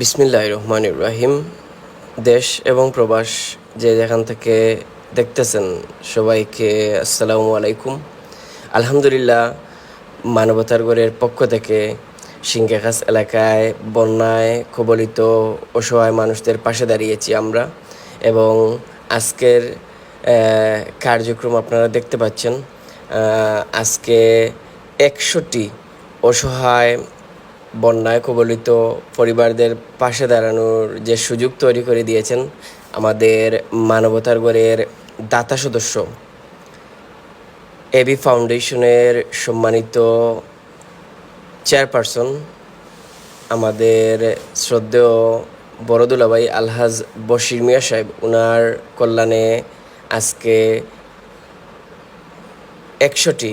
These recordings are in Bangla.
বিসমিল্লাহির রহমানির রহিম। দেশ এবং প্রবাস যে যেখান থেকে দেখতেছেন সবাইকে আসসালামু আলাইকুম। আলহামদুলিল্লাহ, মানবতার গড়ের পক্ষ থেকে সিংগাখাস এলাকায় বন্যায় কবলিত অসহায় মানুষদের পাশে দাঁড়িয়েছি আমরা। এবং আজকের কার্যক্রম আপনারা দেখতে পাচ্ছেন। আজকে ১০০টি অসহায় বন্যায় কবলিত পরিবারদের পাশে দাঁড়ানোর যে সুযোগ তৈরি করে দিয়েছেন আমাদের মানবতার গড়ের দাতা সদস্য এবি ফাউন্ডেশনের সম্মানিত চেয়ারপারসন আমাদের শ্রদ্ধেয় বড় দুলাভাই আলহাজ বশির মিয়া সাহেব, ওনার কল্যাণে আজকে ১০০টি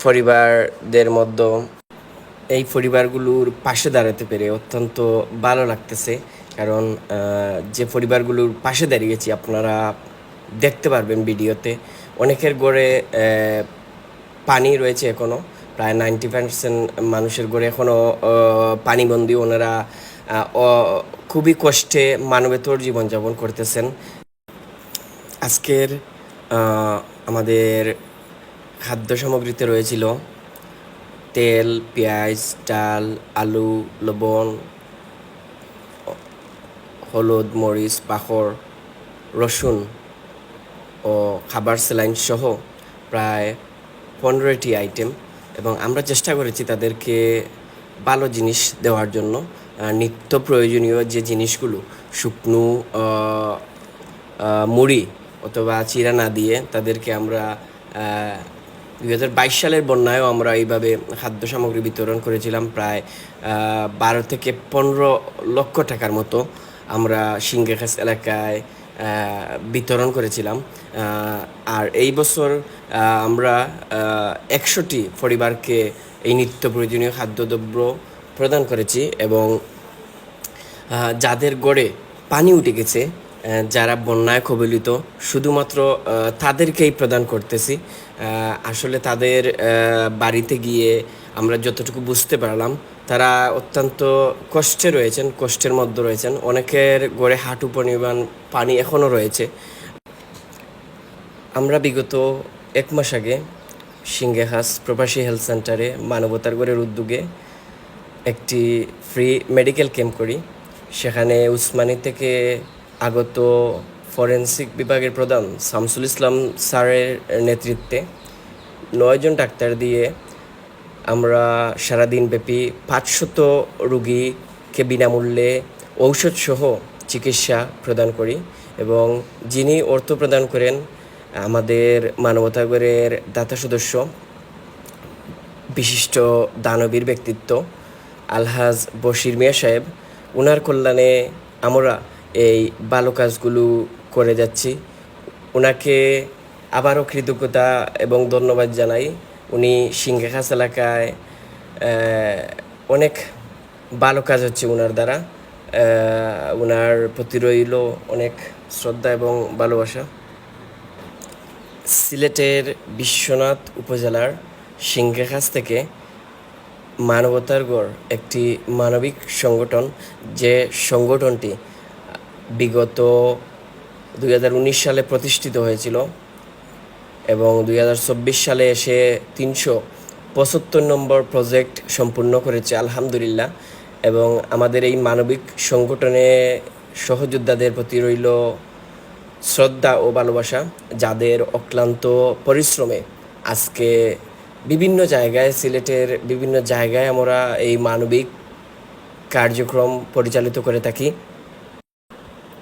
পরিবারদের মধ্যে এই পরিবারগুলোর পাশে দাঁড়াতে পেরে অত্যন্ত ভালো লাগতেছে। কারণ যে পরিবারগুলোর পাশে দাঁড়িয়েছি আপনারা দেখতে পারবেন ভিডিওতে, অনেকের ঘরে পানি রয়েছে এখনও। প্রায় 90% মানুষের ঘরে এখনও পানিবন্দী। ওনারা খুবই কষ্টে মানবেতর জীবনযাপন করতেছেন। আজকের আমাদের খাদ্য সামগ্রীতে রয়েছিল তেল, পেঁয়াজ, ডাল, আলু, লবণ, হলুদ, মরিচ, পাঁপড়, রসুন ও খাবার স্যালাইন সহ প্রায় 15টি আইটেম। এবং আমরা চেষ্টা করেছি তাদেরকে ভালো জিনিস দেওয়ার জন্য। নিত্য প্রয়োজনীয় যে জিনিসগুলো, শুকনো মুড়ি অথবা চিড়া না দিয়ে তাদেরকে আমরা 2022 সালের বন্যায়ও আমরা এইভাবে খাদ্য সামগ্রী বিতরণ করেছিলাম। প্রায় 12 থেকে 15 লক্ষ টাকার মতো আমরা সিংগাখাস এলাকায় বিতরণ করেছিলাম। আর এই বছর আমরা 100টি পরিবারকে এই নিত্য প্রয়োজনীয় খাদ্যদ্রব্য প্রদান করেছি। এবং যাদের গড়ে পানি উঠে গেছে, যারা বন্যায় কবলিত, শুধুমাত্র তাদেরকেই প্রদান করতেছি। আসলে তাদের বাড়িতে গিয়ে আমরা যতটুকু বুঝতে পারলাম, তারা অত্যন্ত কষ্টে রয়েছেন, কষ্টের মধ্যে রয়েছেন। অনেকের গড়ে হাঁটু পরিমাণ পানি এখনও রয়েছে। আমরা বিগত 1 মাস আগে সিংগাখাস প্রবাসী হেলথ সেন্টারে মানবতার গড়ের উদ্যোগে একটি ফ্রি মেডিকেল ক্যাম্প করি। সেখানে উসমানী থেকে আগত ফরেন্সিক বিভাগের প্রধান শামসুল ইসলাম স্যারের নেতৃত্বে 9 জন ডাক্তার দিয়ে আমরা সারাদিনব্যাপী 500 রুগীকে বিনামূল্যে ঔষধসহ চিকিৎসা প্রদান করি। এবং যিনি অর্থ প্রদান করেন আমাদের মানবতাগরের দাতা সদস্য, বিশিষ্ট দানবীর ব্যক্তিত্ব আলহাজ বশির মিয়া সাহেব। ওনার কল্যাণে আমরা এই ভালো কাজগুলো করে যাচ্ছি। ওনাকে আবারও কৃতজ্ঞতা এবং ধন্যবাদ জানাই। উনি সিংগাখাস এলাকায় অনেক ভালো কাজ হচ্ছে ওনার দ্বারা। ওনার প্রতি রইল অনেক শ্রদ্ধা এবং ভালোবাসা। সিলেটের বিশ্বনাথ উপজেলার সিংগাখাস থেকে মানবতার গড় একটি মানবিক সংগঠন, যে সংগঠনটি বিগত 2019 সালে প্রতিষ্ঠিত হয়েছিল এবং 2024 সালে এসে 375 নম্বর প্রজেক্ট সম্পূর্ণ করেছে আলহামদুলিল্লাহ। এবং আমাদের এই মানবিক সংগঠনে সহযোদ্ধাদের প্রতি রইল শ্রদ্ধা ও ভালোবাসা, যাদের অক্লান্ত পরিশ্রমে আজকে বিভিন্ন জায়গায়, সিলেটের বিভিন্ন জায়গায় আমরা এই মানবিক কার্যক্রম পরিচালিত করে থাকি।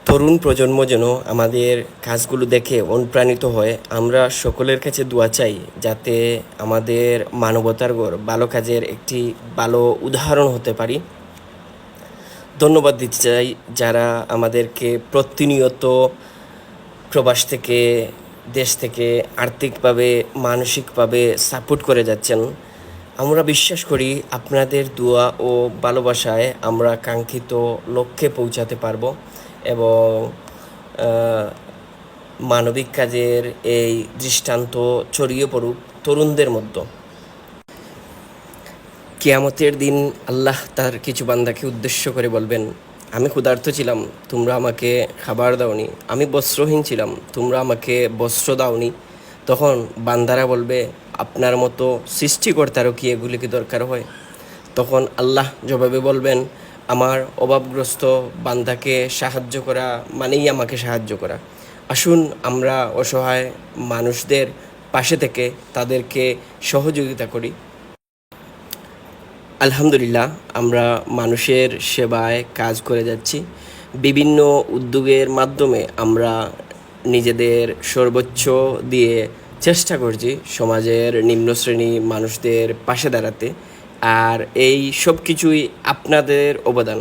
তরুণ প্রজন্ম যেন আমাদের কাজগুলো দেখে অনুপ্রাণিত হয়। আমরা সকলের কাছে দোয়া চাই যাতে আমাদের মানবতার গড় ভালো কাজের একটি ভালো উদাহরণ হতে পারি। ধন্যবাদ দিতে চাই যারা আমাদেরকে প্রতিনিয়ত প্রবাস থেকে, দেশ থেকে আর্থিকভাবে, মানসিকভাবে সাপোর্ট করে যাচ্ছেন। আমরা বিশ্বাস করি আপনাদের দোয়া ও ভালোবাসায় আমরা কাঙ্ক্ষিত লক্ষ্যে পৌঁছাতে পারব এবং মানবিক কাজের এই দৃষ্টান্ত ছড়িয়ে পড়ুক তরুণদের মধ্যে। কিয়ামতের দিন আল্লাহ তার কিছু বান্দাকে উদ্দেশ্য করে বলবেন, আমি ক্ষুধার্ত ছিলাম, তোমরা আমাকে খাবার দাওনি। আমি বস্ত্রহীন ছিলাম, তোমরা আমাকে বস্ত্র দাওনি। তখন বান্দারা বলবে, আপনার মতো সৃষ্টিকর্তারও কি এগুলি কি দরকার হয়? তখন আল্লাহ জবাবে বলবেন, আমার অভাবগ্রস্ত বান্দাকে সাহায্য করা মানেই আমাকে সাহায্য করা। আসুন আমরা অসহায় মানুষদের পাশে থেকে তাদেরকে সহযোগিতা করি। আলহামদুলিল্লাহ, আমরা মানুষের সেবায় কাজ করে যাচ্ছি। বিভিন্ন উদ্যোগের মাধ্যমে আমরা নিজেদের সর্বোচ্চ দিয়ে চেষ্টা করছি সমাজের নিম্ন শ্রেণী মানুষদের পাশে দাঁড়াতে। আর এই সব কিছুই আপনাদের অবদান।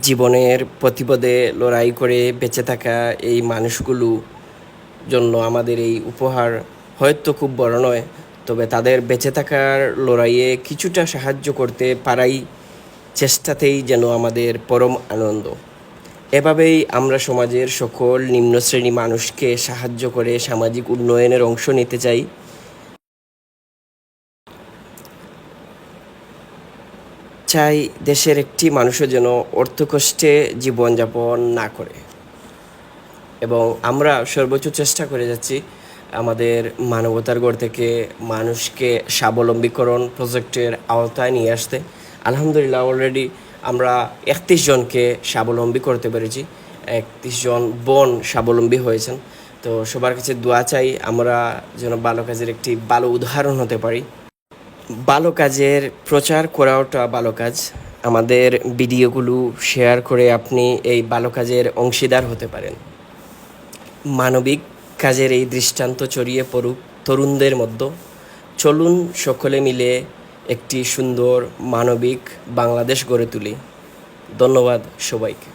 জীবনের প্রতিপদে লড়াই করে বেঁচে থাকা এই মানুষগুলো জন্য আমাদের এই উপহার হয়তো খুব বড় নয়, তবে তাদের বেঁচে থাকার লড়াইয়ে কিছুটা সাহায্য করতে পারাই চেষ্টাতেই যেন আমাদের পরম আনন্দ। এভাবেই আমরা সমাজের সকল নিম্ন শ্রেণী মানুষকে সাহায্য করে সামাজিক উন্নয়নের অংশ নিতে চাই। চাই দেশের একটি মানুষও যেন অর্থকষ্টে জীবনযাপন না করে, এবং আমরা সর্বোচ্চ চেষ্টা করে যাচ্ছি আমাদের মানবতার গড় থেকে মানুষকে স্বাবলম্বীকরণ প্রজেক্টের আওতায় নিয়ে আসতে। আলহামদুলিল্লাহ, অলরেডি আমরা 31 জনকে স্বাবলম্বী করতে পেরেছি। 31 জন বোন স্বাবলম্বী হয়েছেন। তো সবার কাছে দোয়া চাই আমরা যেন ভালো কাজের একটি ভালো উদাহরণ হতে পারি। ভালো কাজের প্রচার করাওটা ভালো কাজ। আমাদের ভিডিওগুলো শেয়ার করে আপনি এই ভালো কাজের অংশীদার হতে পারেন। মানবিক কাজের এই দৃষ্টান্ত ছড়িয়ে পড়ুক তরুণদের মধ্যে। চলুন সকলে মিলে একটি সুন্দর মানবিক বাংলাদেশ গড়ে তুলি। ধন্যবাদ সবাইকে।